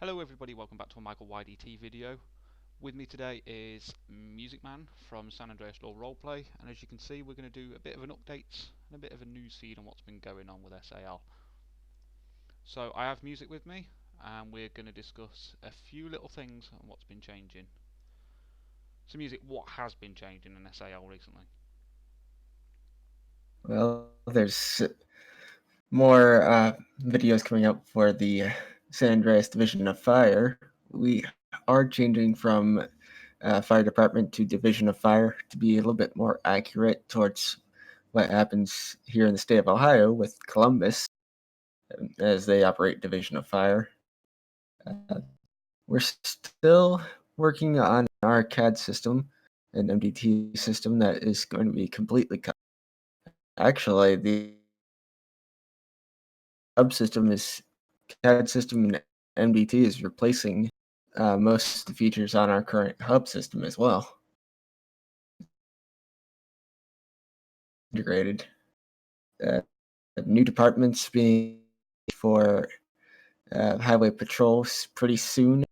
Hello everybody, welcome back to a Michael YDT video. With me today is Music Man from San Andreas Law Roleplay, and as you can see we're going to do a bit of an update and a bit of a news feed on what's been going on with SAL. So I have Music with me, and we're going to discuss a few little things on what's been changing. So Music, what has been changing in SAL recently? Well, there's more videos coming up for the San Andreas Division of Fire. We are changing from Fire Department to Division of Fire to be a little bit more accurate towards what happens here in the state of Ohio with Columbus as they operate Division of Fire. Uh, we're still working on our CAD system, an MDT system that is going to be completely cut. Actually, the subsystem is CAD system and MDT is replacing most of the features on our current hub system as well. Integrated. Uh, New departments being for highway patrols pretty soon.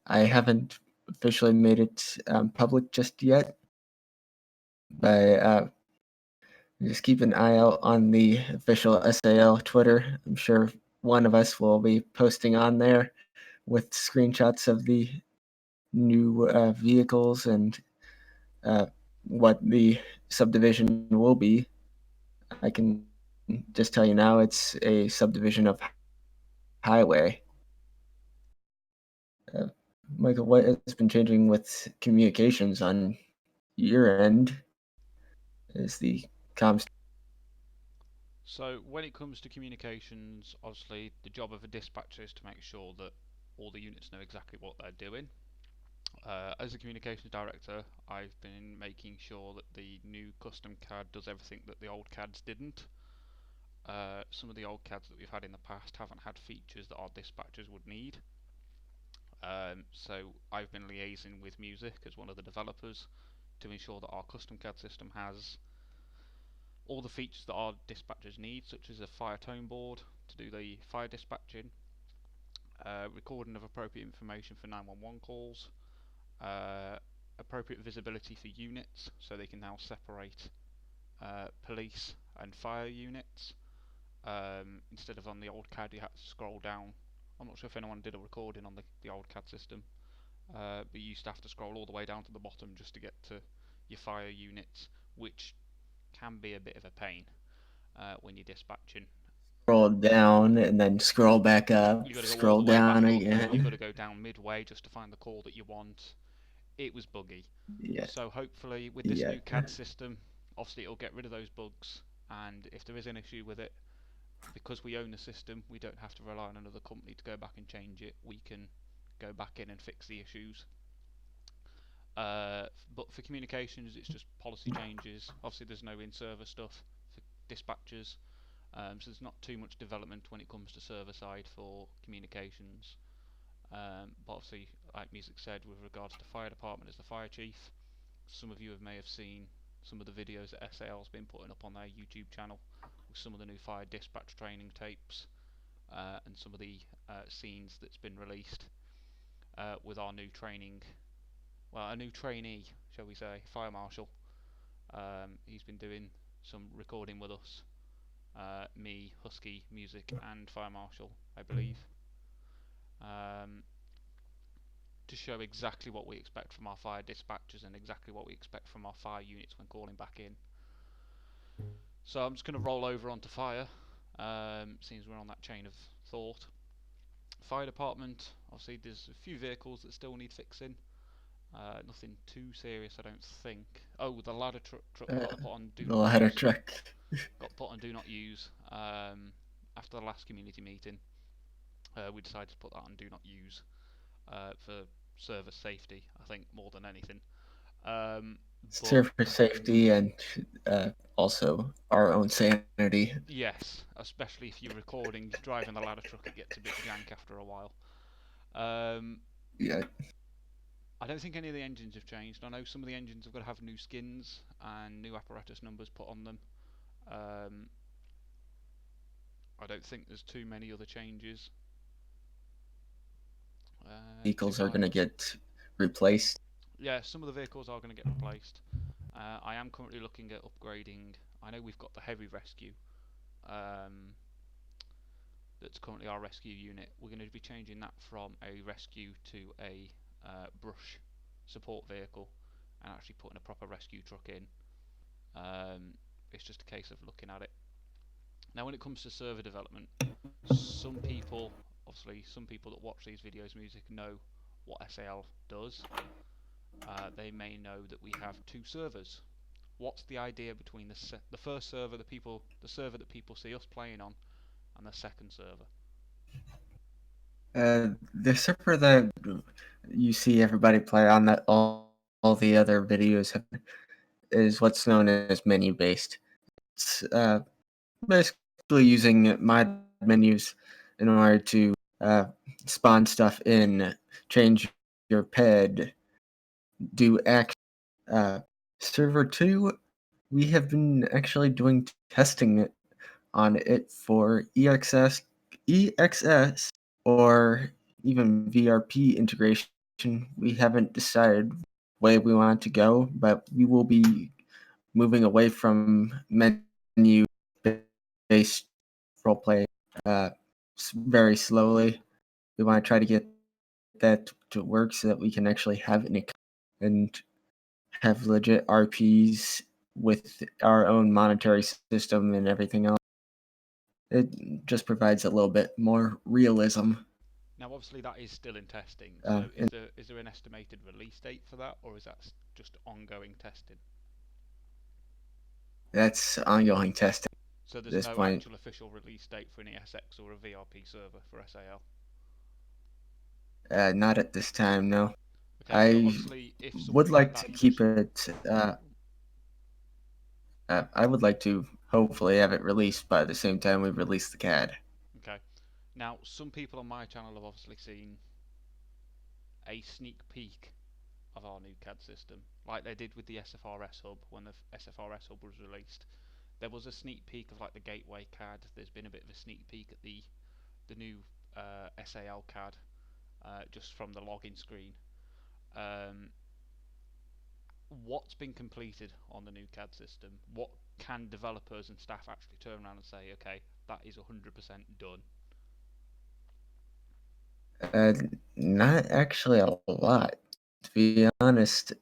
I haven't officially made it public just yet, but just keep an eye out on the official SAL Twitter. I'm sure one of us will be posting on there with screenshots of the new vehicles and uh, what the subdivision will be. I can just tell you now it's a subdivision of highway. Uh, Michael, what has been changing with communications on your end is the comms. So when it comes to communications, obviously the job of a dispatcher is to make sure that all the units know exactly what they're doing. As a communications director, I've been making sure that the new custom CAD does everything that the old CADs didn't. Some of the old CADs that we've had in the past haven't had features that our dispatchers would need. So I've been liaising with Music as one of the developers to ensure that our custom CAD system has all the features that our dispatchers need, such as a fire tone board to do the fire dispatching, recording of appropriate information for 911 calls, uh, appropriate visibility for units so they can now separate police and fire units. Instead of on the old CAD you had to scroll down. I'm not sure if anyone did a recording on the old CAD system, but you used to have to scroll all the way down to the bottom just to get to your fire units, which can be a bit of a pain when you're dispatching. Scroll down and then scroll back up, You got to go all scroll the way down back up, or you've got again. to go down midway just to find the call that you want. It was buggy. Yeah, So hopefully with this yeah. new CAD system, obviously it'll get rid of those bugs, and if there is an issue with it, because we own the system, we don't have to rely on another company to go back and change it. We can go back in and fix the issues. But for communications, it's just policy changes. Obviously, there's no in-server stuff for dispatchers, so there's not too much development when it comes to server side for communications. But obviously, like Music said, with regards to fire department as the fire chief, some of you may have seen some of the videos that SAL's been putting up on their YouTube channel with some of the new fire dispatch training tapes and some of the scenes that's been released with our new training, well, a new trainee, shall we say, fire marshal. He's been doing some recording with us, me, Husky, Music, and fire marshal, I believe, um, to show exactly what we expect from our fire dispatchers and exactly what we expect from our fire units when calling back in. So I'm just going to roll over onto fire, since we're on that chain of thought. Fire department, obviously there's a few vehicles that still need fixing. Nothing too serious, I don't think. Oh, the ladder truck Uh, got put on do the not ladder use. truck. Got put on do not use after the last community meeting. We decided to put that on do not use for server safety, I think, more than anything. Um, but Surface safety and also our own sanity. yes, especially if you're recording driving the ladder truck, it gets a bit jank after a while. Um, Yeah, I don't think any of the engines have changed. I know some of the engines have got to have new skins and new apparatus numbers put on them. Um, I don't think there's too many other changes. vehicles are Two going to miles. get replaced. Yeah, some of the vehicles are going to get replaced. I am currently looking at upgrading. I know we've got the heavy rescue. Um, that's currently our rescue unit. We're going to be changing that from a rescue to a brush support vehicle, and actually putting a proper rescue truck in. It's just a case of looking at it. Now, when it comes to server development, some people, obviously, some people that watch these videos, music, know what SAL does. They may know that we have two servers. What's the idea between the first server, the server that people see us playing on, and the second server? The server that you see everybody play on, that all the other videos have, is what's known as menu based. It's basically using mod menus in order to spawn stuff in, change your ped, do action. Uh, Server 2, we have been actually doing testing on it for EXS or even VRP integration. We haven't decided way we want to go, but we will be moving away from menu based roleplay very slowly. We want to try to get that to work so that we can actually have an and have legit RPs with our own monetary system and everything else. It just provides a little bit more realism. Now, obviously, that is still in testing. So, And is there an estimated release date for that, or is that just ongoing testing? that's ongoing testing So, at there's this no point. actual official release date for an ESX or a VRP server for SAL. Not at this time, no. Okay, so I obviously, if would something like like that to does, keep it. I would like to hopefully have it released by the same time we release the CAD. okay. Now, some people on my channel have obviously seen a sneak peek of our new CAD system, like they did with the SFRS hub when the SFRS hub was released. There was a sneak peek of like the gateway CAD. There's been a bit of a sneak peek at the new SAL CAD just from the login screen. Um, what's been completed on the new CAD system? What can developers and staff actually turn around and say, okay, that is 100% done? Uh, Not actually a lot, to be honest.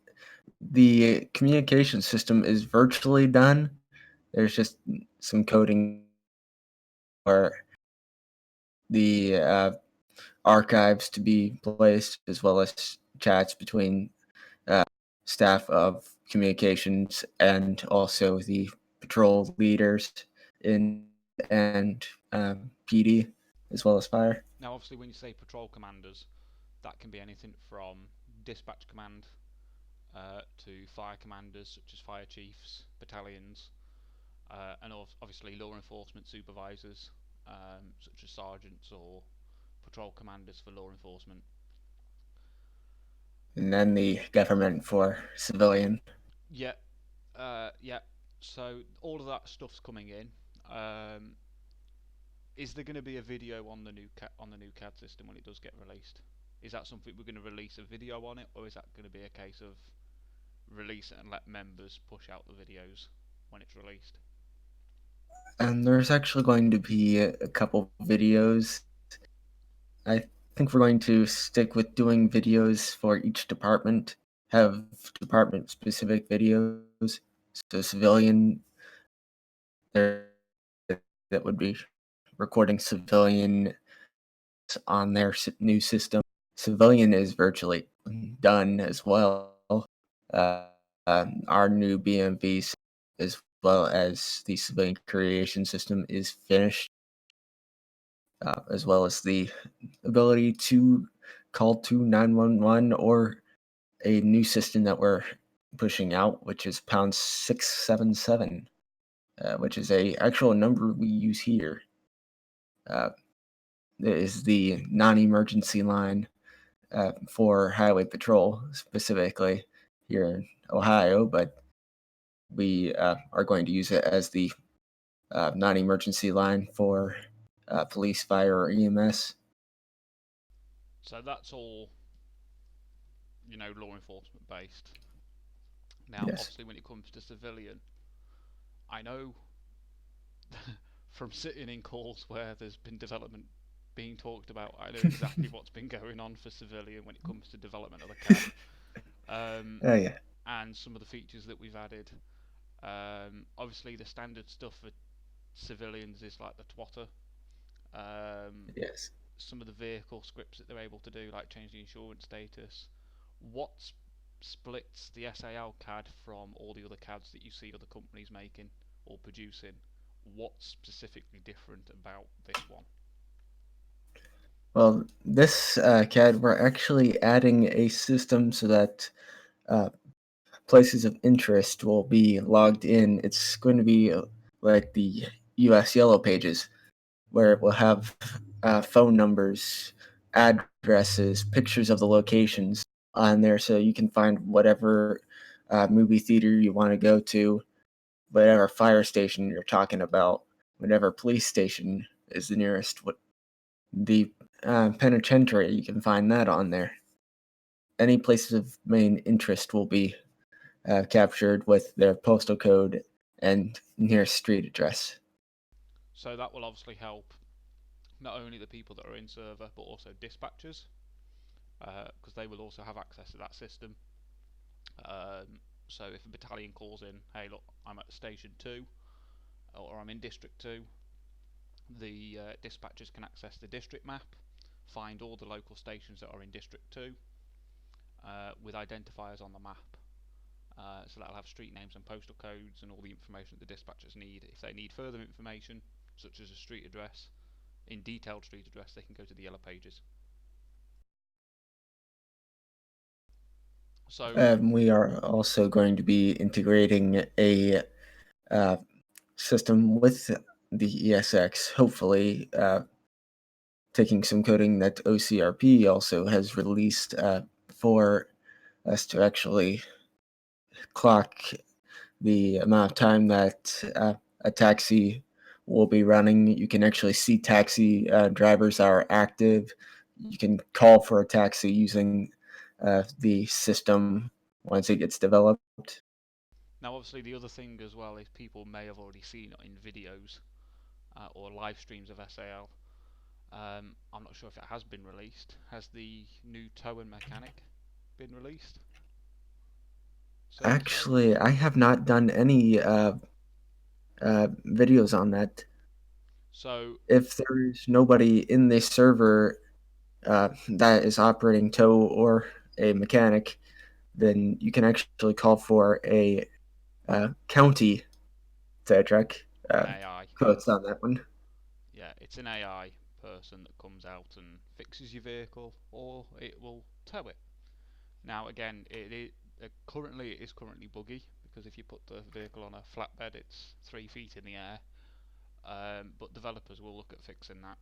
The communication system is virtually done. There's just some coding for the archives to be placed, as well as chats between uh, staff of communications and also the patrol leaders in and PD, as well as fire. Now, obviously, when you say patrol commanders, that can be anything from dispatch command to fire commanders, such as fire chiefs, battalions, and obviously law enforcement supervisors, such as sergeants or patrol commanders for law enforcement. And then the government for civilian. Yeah, yeah. So all of that stuff's coming in. Um, is there going to be a video on the new CAD system when it does get released? Is that something we're going to release a video on it, or is that going to be a case of release it and let members push out the videos when it's released? And there's actually going to be a couple videos. I think we're going to stick with doing videos for each department, have department specific videos. So civilian, there that would be recording civilian on their new system. Civilian is virtually done as well. Uh, our new BMV, as well as the civilian creation system, is finished, as well as the ability to call to 911 or a new system that we're pushing out, which is pound 677, which is a actual number we use here. It is the non-emergency line for highway patrol, specifically here in Ohio, but we are going to use it as the non-emergency line for police, fire, or EMS. So that's all, law enforcement based. Now, Yes. obviously, when it comes to civilian, I know from sitting in calls where there's been development being talked about, I know exactly what's been going on for civilian when it comes to development of the CAD, Oh yeah. and some of the features that we've added. Obviously, the standard stuff for civilians is like the twotter. Um, Yes. some of the vehicle scripts that they're able to do, like change the insurance status. What splits the SAL CAD from all the other CADs that you see other companies making or producing? What's specifically different about this one? Well, this CAD, we're actually adding a system so that uh, places of interest will be logged in. It's going to be like the US Yellow Pages, where it will have phone numbers, addresses, pictures of the locations on there, so you can find whatever movie theater you want to go to, whatever fire station you're talking about, whatever police station is the nearest. What the penitentiary, you can find that on there. Any places of main interest will be captured with their postal code and nearest street address. So that will obviously help not only the people that are in server but also dispatchers, because they will also have access to that system. So if a battalion calls in, hey look, I'm at station 2 or I'm in district 2, the dispatchers can access the district map, find all the local stations that are in district 2 with identifiers on the map. So that'll have street names and postal codes and all the information that the dispatchers need. If they need further information, such as a street address, in detailed street address, they can go to the Yellow Pages. So, We are also going to be integrating a uh, system with the ESX, hopefully taking some coding that OCRP also has released for us to actually clock the amount of time that a taxi will be running. You can actually see taxi drivers that are active. You can call for a taxi using the system once it gets developed. now obviously the other thing as well is people may have already seen it in videos or live streams of SAL. I'm not sure if it has been released. Has the new tow and mechanic been released? Server side? Actually, I have not done any videos on that. So, If there's nobody in this server that is operating tow or a mechanic, then you can actually call for a county sidetrack an AI. quotes on that one. Yeah, it's an AI person that comes out and fixes your vehicle, or it will tow it. Now, again, currently it is currently buggy because if you put the vehicle on a flatbed, it's 3 feet in the air. But developers will look at fixing that.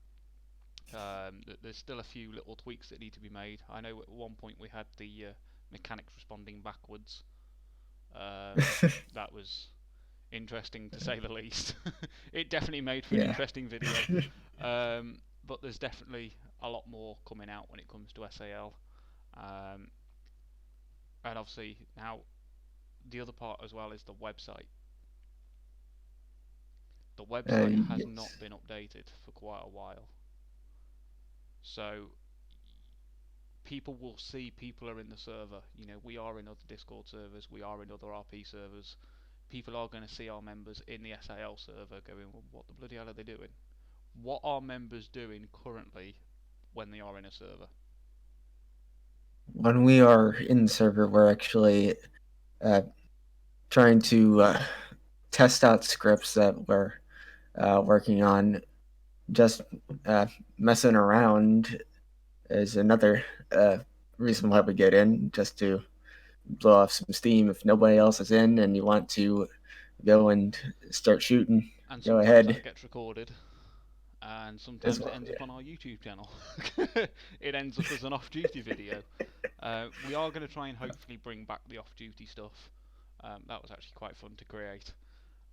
There's still a few little tweaks that need to be made. I know at one point we had the mechanics responding backwards. That was interesting to say the least. It definitely made for an Yeah. interesting video. But there's definitely a lot more coming out when it comes to SAL. Um, and obviously now the other part as well is the website. The website has Yes. not been updated for quite a while. So people will see people are in the server. We are in other Discord servers, we are in other RP servers. People are going to see our members in the SAL server going, well, what the bloody hell are they doing? What are members doing currently when they are in a server? When we are in the server, we're actually uh, trying to test out scripts that we're working on. Just uh, messing around is another reason why we get in, just to blow off some steam. If nobody else is in and you want to go and start shooting, And go sometimes ahead that gets recorded, and as sometimes it well. ends up Yeah. on our YouTube channel. It ends up as an off-duty video. We are going to try and hopefully bring back the off-duty stuff. That was actually quite fun to create.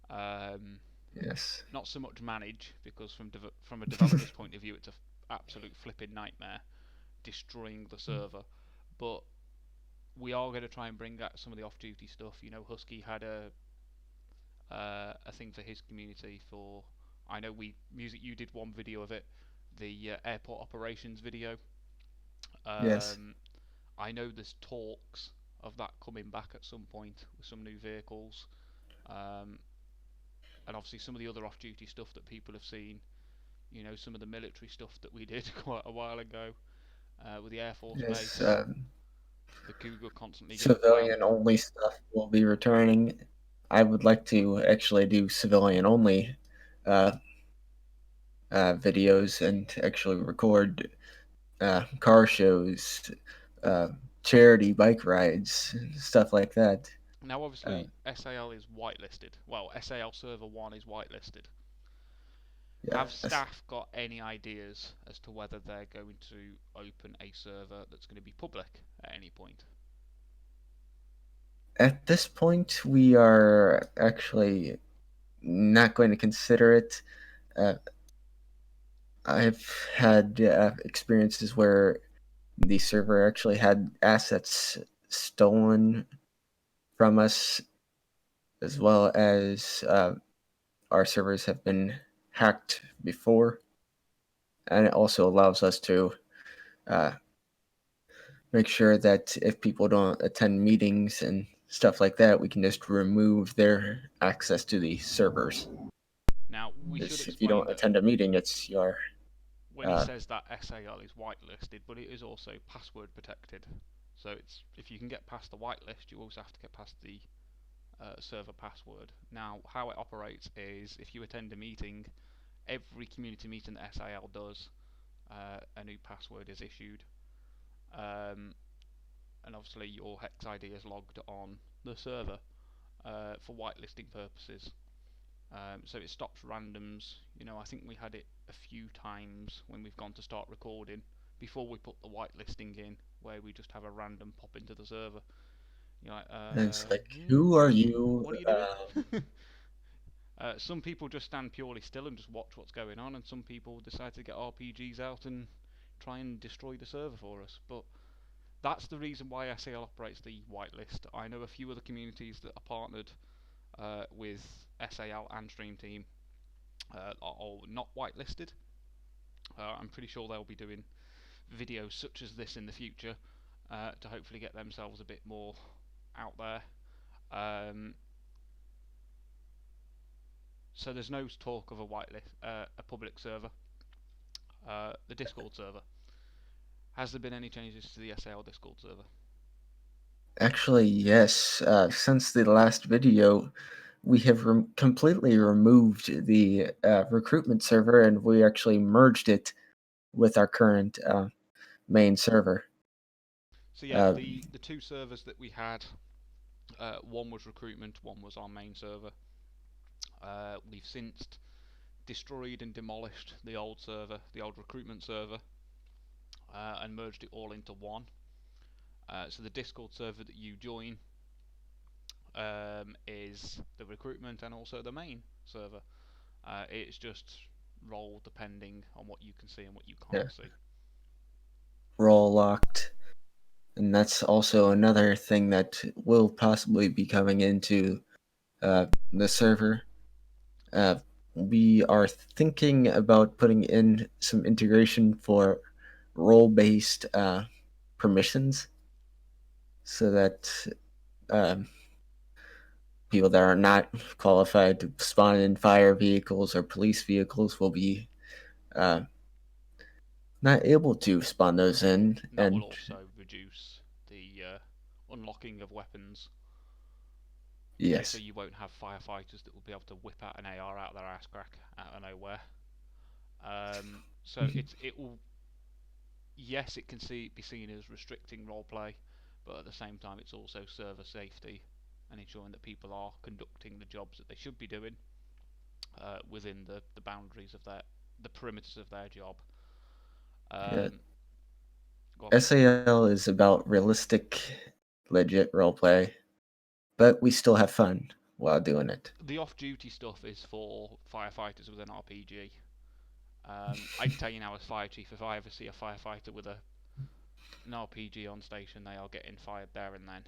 Um, Yes. Not so much manage, because from a developer's point of view, it's an absolute flipping nightmare destroying the server, but we are going to try and bring out some of the off-duty stuff. You know, Husky had a thing for his community for. I know Music. You did one video of it, the airport operations video. Yes. I know there's talks of that coming back at some point with some new vehicles, um, and obviously some of the other off-duty stuff that people have seen. You know, some of the military stuff that we did quite a while ago with the Air Force Yes. Base, the Cougar constantly getting Civilian flagged. only stuff will be returning. I would like to actually do civilian only uh, videos and actually record car shows, uh, charity bike rides, stuff like that. Now, Uh, obviously, SAL is whitelisted. Well, SAL Server 1 is whitelisted. Have yes. staff got any ideas as to whether they're going to open a server that's going to be public at any point? At this point, we are actually not going to consider it. Uh, I've had experiences where the server actually had assets stolen from us, as well as our servers have been hacked before, and it also allows us to uh, make sure that if people don't attend meetings and stuff like that, we can just remove their access to the servers. Now, we should Because if you explain don't that attend a meeting, it's your when he says that SAL is whitelisted, but it is also password protected. So it's if you can get past the whitelist, you also have to get past the server password. Now, how it operates is if you attend a meeting, every community meeting that SAL does, a new password is issued. And obviously your hex ID is logged on the server for whitelisting purposes. So it stops randoms. You know, I think we had it a few times when we've gone to start recording before we put the whitelisting in, where we just have a random pop into the server. You're like, and it's like, who are you? what are you doing? Some people just stand purely still and just watch what's going on, and some people decide to get RPGs out and try and destroy the server for us. But that's the reason why SAL operates the whitelist. I know a few other communities that are partnered with SAL and Stream Team are all not whitelisted. I'm pretty sure they'll be doing videos such as this in the future to hopefully get themselves a bit more out there. So there's no talk of a whitelist, a public server, the Discord server. Has there been any changes to the SAL Discord server? Actually, yes. Since the last video, we have completely removed the recruitment server, and we actually merged it with our current main server. So yeah, Uh, the two servers that we had, one was recruitment, one was our main server. We've since destroyed and demolished the old server, the old recruitment server, and merged it all into one. So the Discord server that you join is the recruitment and also the main server. It's just role depending on what you can see and what you yeah, can't see. role locked. And that's also another thing that will possibly be coming into the server. We are thinking about putting in some integration for role-based permissions, so that um, people that are not qualified to spawn in fire vehicles or police vehicles will be uh, not able to spawn those in. And that will And also reduce the unlocking of weapons. Okay, so yes, you won't have firefighters that will be able to whip out an AR out their ass crack out of nowhere. So it will, yes, it can be seen as restricting roleplay, but at the same time it's also server safety and ensuring that people are conducting the jobs that they should be doing within the boundaries of the perimeters of their job. yeah. Go on. SAL is about realistic, legit roleplay, but we still have fun while doing it. The off-duty stuff is for firefighters with an RPG. I can tell you now, as fire chief, if I ever see a firefighter with a an RPG on station, they are getting fired there and then.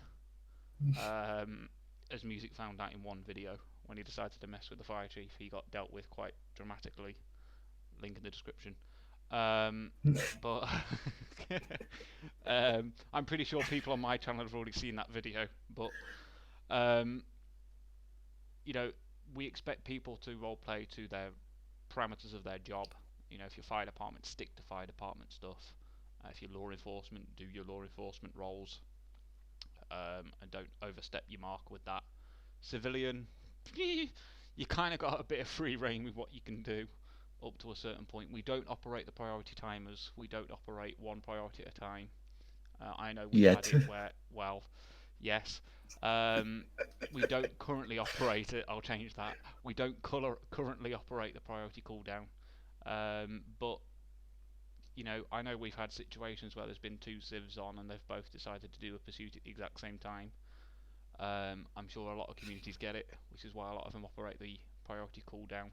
As Music found out in one video, when he decided to mess with the fire chief, he got dealt with quite dramatically. Link in the description. But I'm pretty sure people on my channel have already seen that video. But you know, we expect people to roleplay to their parameters of their job. You know, if you're fire department, stick to fire department stuff. If you're law enforcement, do your law enforcement roles, and don't overstep your mark with that. Civilian, you kind of got a bit of free reign with what you can do up to a certain point. We don't operate the priority timers. We don't operate one priority at a time. I know we've had Yet. it where, well, yes. We don't currently operate it. I'll change that. We don't currently operate the priority cooldown. But you know, I know we've had situations where there's been two civs on and they've both decided to do a pursuit at the exact same time. I'm sure a lot of communities get it, which is why a lot of them operate the priority cooldown.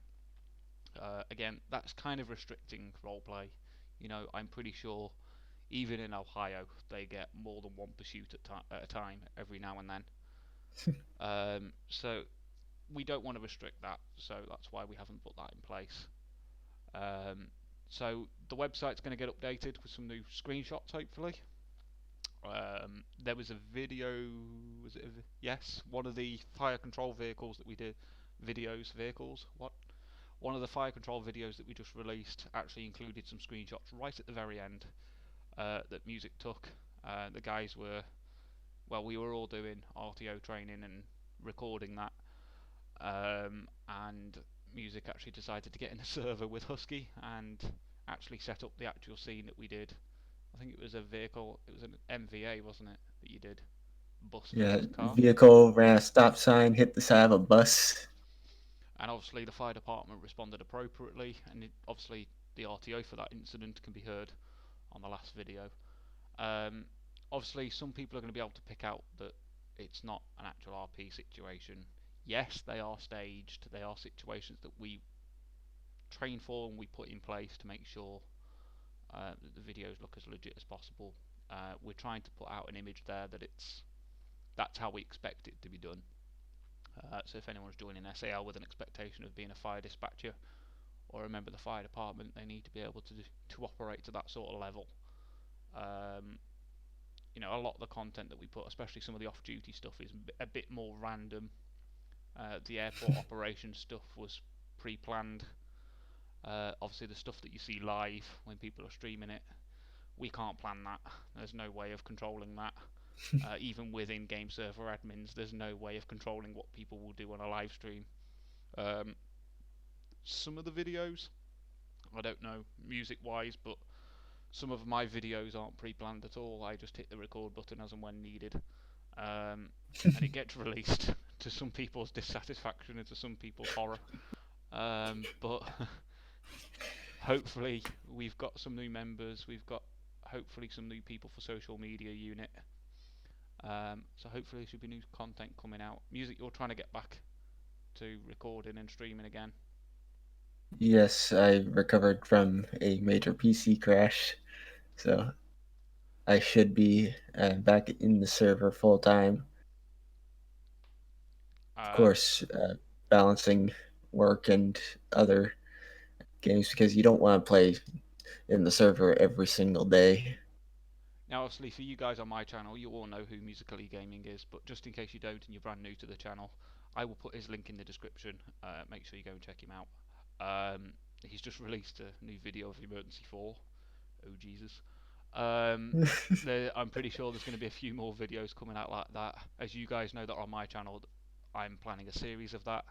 Again, that's kind of restricting roleplay. You know, I'm pretty sure even in Ohio they get more than one pursuit at a time every now and then. So we don't want to restrict that, so that's why we haven't put that in place. So the website's going to get updated with some new screenshots, hopefully. There was a video, was it yes, one of the fire control vehicles that we did, vehicles, what? One of the fire control videos that we just released actually included some screenshots right at the very end that Music took. The guys were, well, we were all doing RTO training and recording that, and Music actually decided to get in a server with Husky and actually set up the actual scene that we did. I think it was a vehicle, it was an MVA, wasn't it, that you did? Bus Yeah, versus car. vehicle ran a stop sign, hit the side of a bus. And obviously the fire department responded appropriately, and obviously the RTO for that incident can be heard on the last video. Obviously some people are going to be able to pick out that it's not an actual RP situation. Yes, they are staged, they are situations that we train for and we put in place to make sure that the videos look as legit as possible. We're trying to put out an image there that that's how we expect it to be done. So if anyone's joining SAL with an expectation of being a fire dispatcher or a member of the fire department, they need to be able to operate to that sort of level. You know, a lot of the content that we put, especially some of the off-duty stuff, is a bit more random. The airport operations stuff was pre-planned. Obviously the stuff that you see live when people are streaming it, we can't plan that. There's no way of controlling that. Even within game server admins, there's no way of controlling what people will do on a live stream. Some of the videos, I don't know music wise, but some of my videos aren't pre-planned at all. I just hit the record button as and when needed, and it gets released to some people's dissatisfaction and to some people's horror. But hopefully we've got some new members, we've got hopefully some new people for social media unit. So hopefully there should be new content coming out. Music, you're trying to get back to recording and streaming again. Yes, I recovered from a major PC crash, so I should be back in the server full time. Of course, balancing work and other games because you don't want to play in the server every single day. Now obviously for you guys on my channel, you all know who Musically Gaming is, but just in case you don't and you're brand new to the channel, I will put his link in the description. Make sure you go and check him out. He's just released a new video of Emergency 4. Oh Jesus. I'm pretty sure there's going to be a few more videos coming out like that. As you guys know that are on my channel, I'm planning a series of that.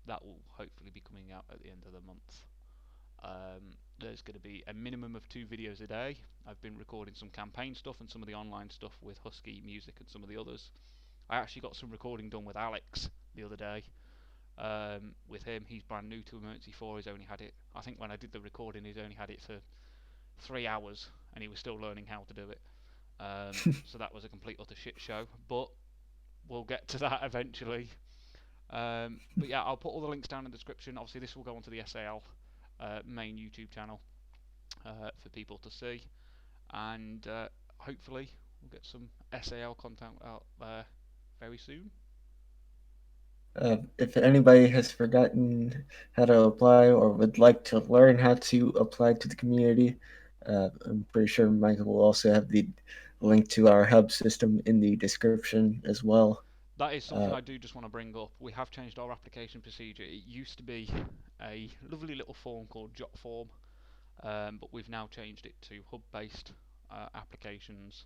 That will hopefully be coming out at the end of the month. There's going to be a minimum of 2 videos a day. I've been recording some campaign stuff and some of the online stuff with Husky Music and some of the others. I actually got some recording done with Alex the other day. With him, he's brand new to Emergency 4. He's only had it, I think when I did the recording, he's only had it for 3 hours and he was still learning how to do it. So that was a complete utter shit show, but we'll get to that eventually. But yeah, I'll put all the links down in the description. Obviously this will go onto the SAL main YouTube channel for people to see. and hopefully we'll get some SAL content out there very soon. If anybody has forgotten how to apply or would like to learn how to apply to the community, I'm pretty sure Michael will also have the link to our hub system in the description as well. That is something I do just want to bring up. We have changed our application procedure. It used to be a lovely little form called Jotform, but we've now changed it to hub-based applications.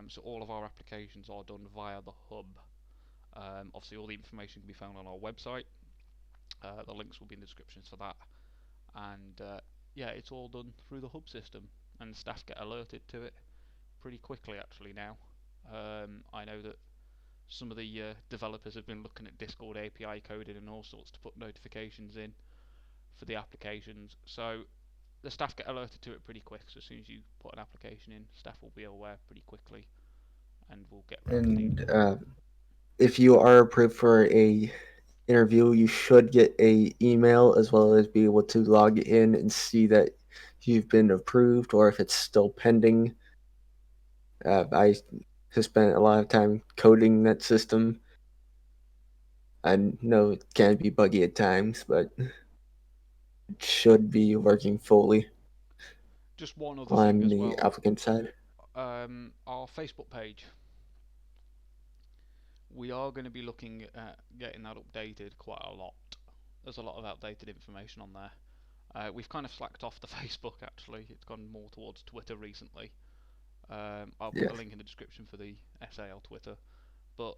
So all of our applications are done via the hub. Obviously, all the information can be found on our website. The links will be in the descriptions for that. And yeah, it's all done through the hub system, and staff get alerted to it pretty quickly actually now. I know that some of the developers have been looking at Discord API coding and all sorts to put notifications in for the applications. So the staff get alerted to it pretty quick. So as soon as you put an application in, staff will be aware pretty quickly, and will get remedied. And if you are approved for a interview, you should get a email as well as be able to log in and see that you've been approved or if it's still pending. I have spent a lot of time coding that system. I know it can be buggy at times, but it should be working fully Just one other thing on as the well. applicant side. Our Facebook page, we are going to be looking at getting that updated quite a lot. There's a lot of outdated information on there. We've kind of slacked off the Facebook actually. It's gone more towards Twitter recently. I'll put Yes. a link in the description for the SAL Twitter. But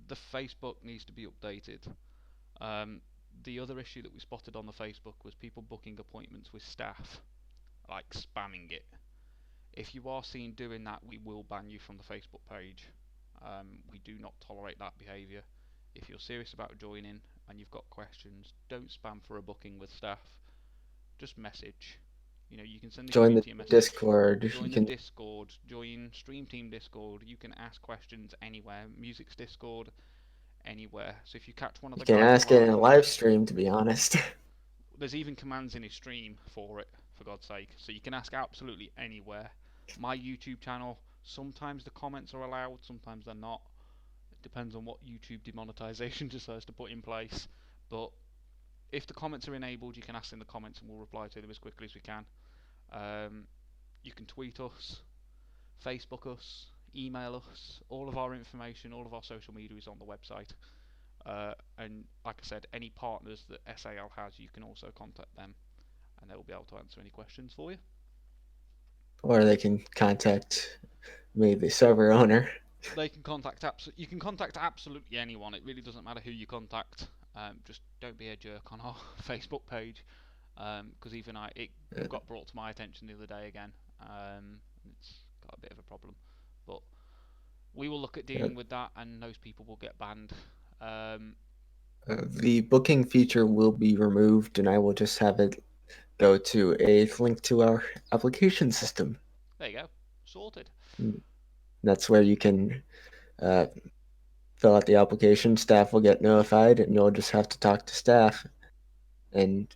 the Facebook needs to be updated. The other issue that we spotted on the Facebook was people booking appointments with staff, like spamming it. If you are seen doing that, we will ban you from the Facebook page. We do not tolerate that behaviour. If you're serious about joining and you've got questions, don't spam for a booking with staff. Just message. You know, you can send the Join the community a message. Discord. Join the Discord. Join Stream Team Discord. You can ask questions anywhere. Music's Discord, anywhere. So if you catch one of You the can guys ask it in a live, live stream, to be honest. there's even commands in his stream for it, for God's sake. So you can ask absolutely anywhere. My YouTube channel, sometimes the comments are allowed, sometimes they're not. It depends on what YouTube demonetization decides to put in place. But if the comments are enabled, you can ask in the comments and we'll reply to them as quickly as we can. You can tweet us, Facebook us, email us. All of our information, all of our social media is on the website. And like I said, any partners that SAL has, you can also contact them, and they will be able to answer any questions for you. Or they can contact me, the server owner. They can contact you can contact absolutely anyone. It really doesn't matter who you contact. Just don't be a jerk on our Facebook page, because even it got brought to my attention the other day again. It's got a bit of a problem, but we will look at dealing with that, and those people will get banned. The booking feature will be removed, and I will just have it go to a link to our application system. There you go, sorted. That's where you can fill out the application. Staff will get notified, and you'll just have to talk to staff and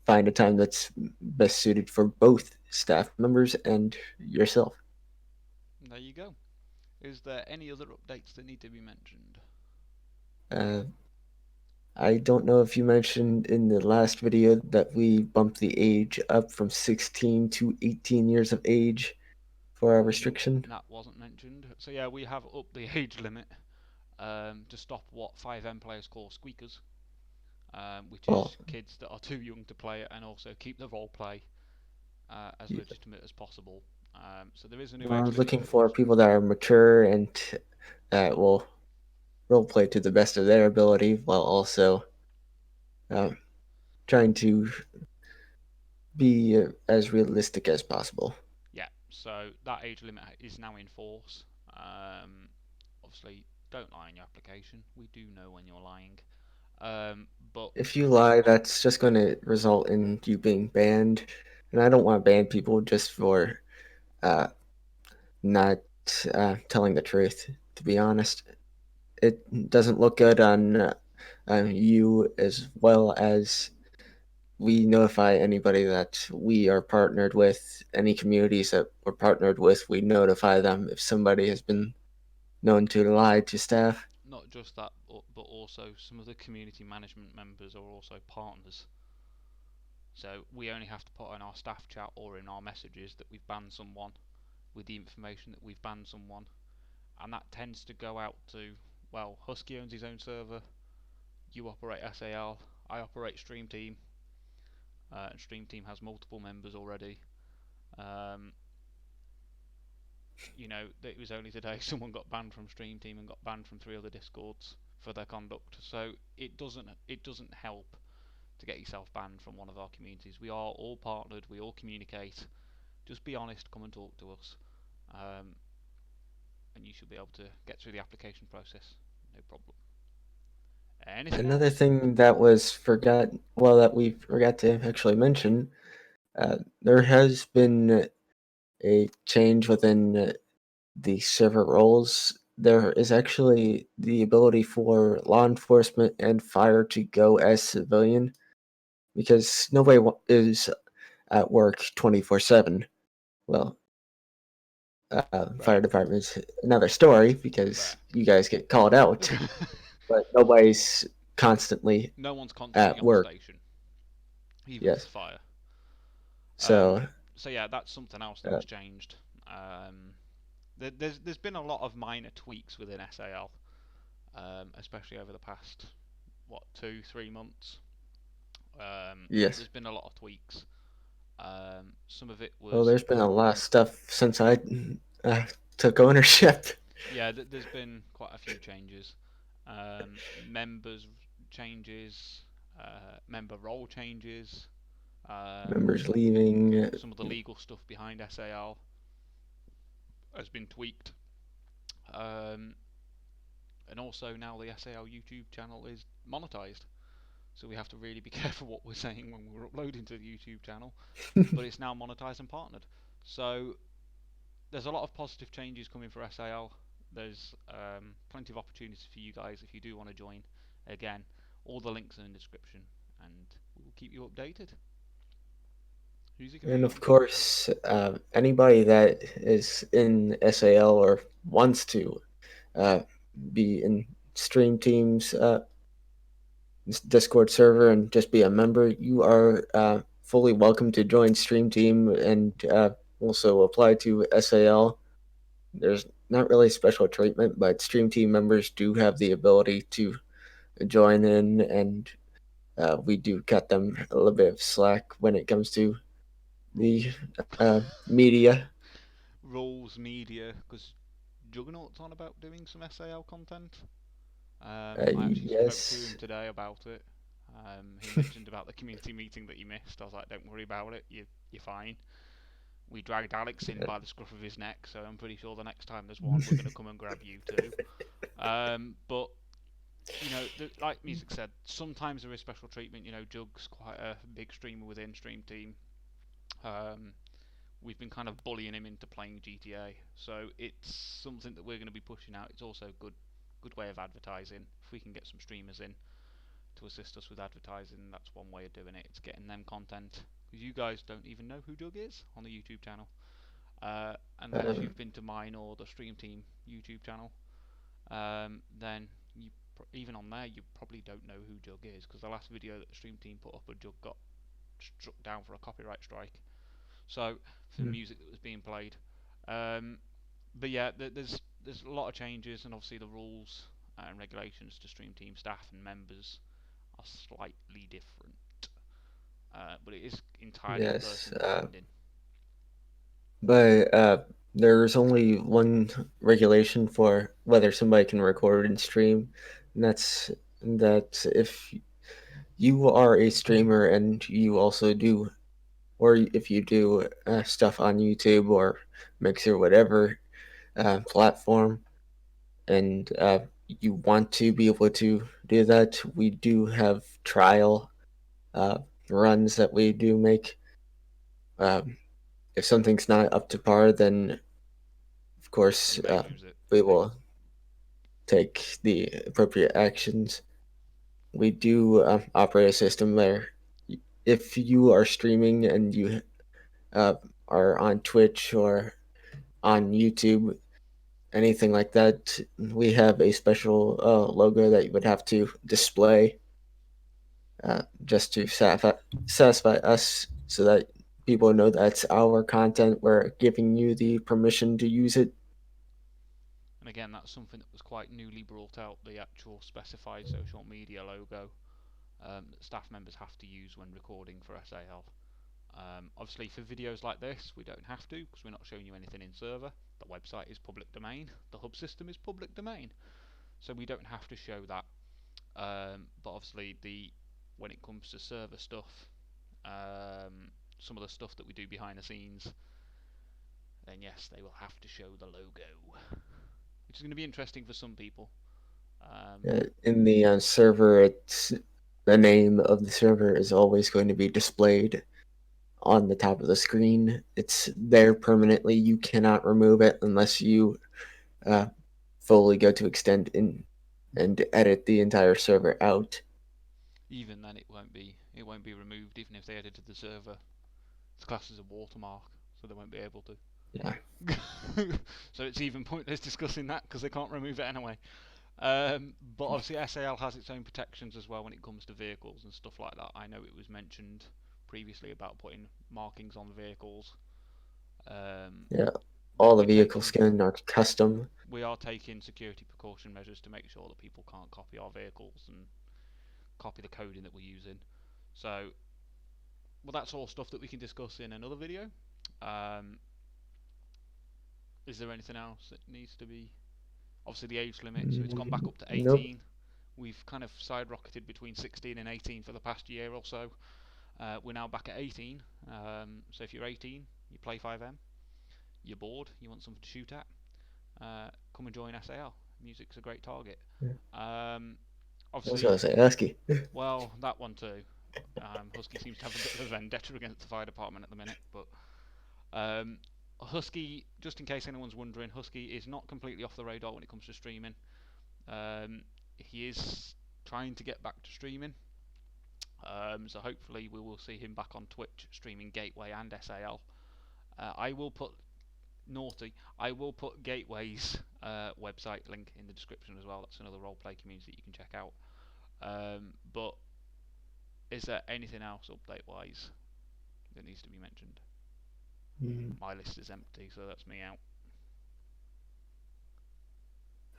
find a time that's best suited for both staff members and yourself. There you go. Is there any other updates that need to be mentioned? I don't know if you mentioned in the last video that we bumped the age up from 16 to 18 years of age for our restriction. That wasn't mentioned. So yeah, we have upped the age limit to stop what 5M players call squeakers, which is kids that are too young to play it, and also keep the role play as legitimate as possible. So there is a new age limit. Looking for people that are mature and that will roleplay to the best of their ability while also trying to be as realistic as possible. Yeah, so that age limit is now in force. Obviously, don't lie in your application. We do know when you're lying. But if you lie, that's just going to result in you being banned. And I don't want to ban people just for not telling the truth, to be honest. It doesn't look good on you as well as we notify anybody that we are partnered with. Any communities that we're partnered with, we notify them if somebody has been known to lie to staff. Not just that, but also some of the community management members are also partners. So we only have to put in our staff chat or in our messages that we've banned someone with the information that we've banned someone, and that tends to go out to, well, Husky owns his own server, you operate SAL, I operate Stream Team, and Stream Team has multiple members already. It was only today someone got banned from Stream Team and got banned from 3 other Discords for their conduct. So it doesn't help to get yourself banned from one of our communities. We are all partnered, we all communicate. Just be honest, come and talk to us, and you should be able to get through the application process, no problem. Anything Another else? thing that that we forgot to actually mention, there has been a change within the server roles. There is actually the ability for law enforcement and fire to go as civilian, because nobody is at work 24/7. Well, fire Right. department's another story because you guys get called out, but nobody's constantly No one's constantly at on work. station, even if it's Yes. fire. Um, So, so yeah, that's something else uh, that's changed. There's been a lot of minor tweaks within SAL, especially over the past 2-3 months. yes. There's been a lot of tweaks. Some of it Well, was, there's been a lot of stuff since I uh, took ownership. yeah, there's been quite a few changes. Members changes, member role changes, Members leaving. some of the legal stuff behind SAL has been tweaked. Um, and also now the SAL YouTube channel is monetized, so we have to really be careful what we're saying when we're uploading to the YouTube channel. But it's now monetized and partnered, so there's a lot of positive changes coming for SAL. There's plenty of opportunities for you guys if you do want to join. Again, all the links are in the description, and we'll keep you updated. Who's it going to And be of on? course, anybody that is in SAL or wants to uh, be in Stream Team's Discord server and just be a member, you are fully welcome to join Stream Team and also apply to SAL. There's not really special treatment, but Stream Team members do have the ability to join in, and we do cut them a little bit of slack when it comes to the media. Rules media, because Juggernaut's on about doing some SAL content. I actually spoke to him Yes. today about it. He mentioned about the community meeting that you missed. I was like, don't worry about it, you're fine. We dragged Alex in by the scruff of his neck, so I'm pretty sure the next time there's one, we're going to come and grab you too. But like Music said, sometimes there is special treatment. Jug's quite a big streamer within Stream Team. Um, we've been kind of bullying him into playing GTA, so it's something that we're going to be pushing out. It's also a good way of advertising. If we can get some streamers in to assist us with advertising, that's one way of doing it. It's getting them content, because you guys don't even know who Jug is on the YouTube channel, unless Um, you've been to mine or the Stream Team YouTube channel. Then even on there you probably don't know who Jug is, because the last video that the Stream Team put up, a Jug got struck down for a copyright strike. So for the music that was being played. But yeah, there's a lot of changes, and obviously the rules and regulations to Stream Team staff and members are slightly different. But it is entirely yes. person depending. But there's only one regulation for whether somebody can record and stream, and that's that if you are a streamer and you also do, or if you do stuff on YouTube or Mixer, whatever platform, and you want to be able to do that, we do have trial uh, runs that we do make. Um, if something's not up to par, then of course You may lose it. we will take the appropriate actions. We do operate a system there. if you are streaming and you uh, are on Twitch or on YouTube, anything like that, we have a special logo that you would have to display just to satisfy us so that people know that's our content. We're giving you the permission to use it. And again, that's something that was quite newly brought out, the actual specified social media logo that staff members have to use when recording for SAL. Obviously for videos like this we don't have to, because we're not showing you anything in server. The website is public domain, the hub system is public domain, so we don't have to show that. But obviously when it comes to server stuff, some of the stuff that we do behind the scenes, then yes, they will have to show the logo, which is going to be interesting for some people. In the server, the name of the server is always going to be displayed on the top of the screen. It's there permanently. You cannot remove it unless you fully go to extend and edit the entire server out. Even then, it won't be removed. Even if they edited the server, it's classed as a watermark, so they won't be able to. Yeah. So it's even pointless discussing that because they can't remove it anyway. But obviously SAL has its own protections as well when it comes to vehicles and stuff like that. I know it was mentioned previously about putting markings on vehicles. Yeah, all the vehicle skin are custom. We are taking security precaution measures to make sure that people can't copy our vehicles and copy the coding that we're using. So, well, that's all stuff that we can discuss in another video. Is there anything else that needs to be... Obviously the age limit, so it's gone back up to 18. Nope. We've kind of side rocketed between 16 and 18 for the past year or so. We're now back at 18. So if you're 18, you play 5M, you're bored, you want something to shoot at, come and join SAL. Music's a great target. Yeah. Obviously, I was going to say Husky. well, that one too. Husky seems to have a bit of a vendetta against the fire department at the minute, but Husky, just in case anyone's wondering, Husky is not completely off the radar when it comes to streaming. He is trying to get back to streaming, so hopefully we will see him back on Twitch streaming Gateway and SAL. I will put Gateway's website link in the description as well. That's another roleplay community you can check out. But is there anything else update wise that needs to be mentioned? My list is empty, so that's me out.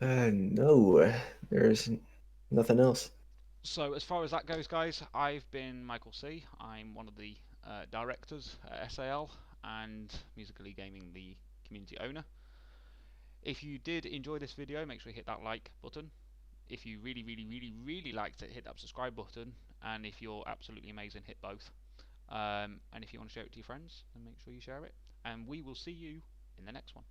No, there's nothing else. So as far as that goes, guys, I've been Michael C. I'm one of the directors at SAL and Musically Gaming, the community owner. If you did enjoy this video, make sure you hit that like button. If you really liked it, hit that subscribe button. And if you're absolutely amazing, hit both. And if you want to share it to your friends, then make sure you share it. And we will see you in the next one.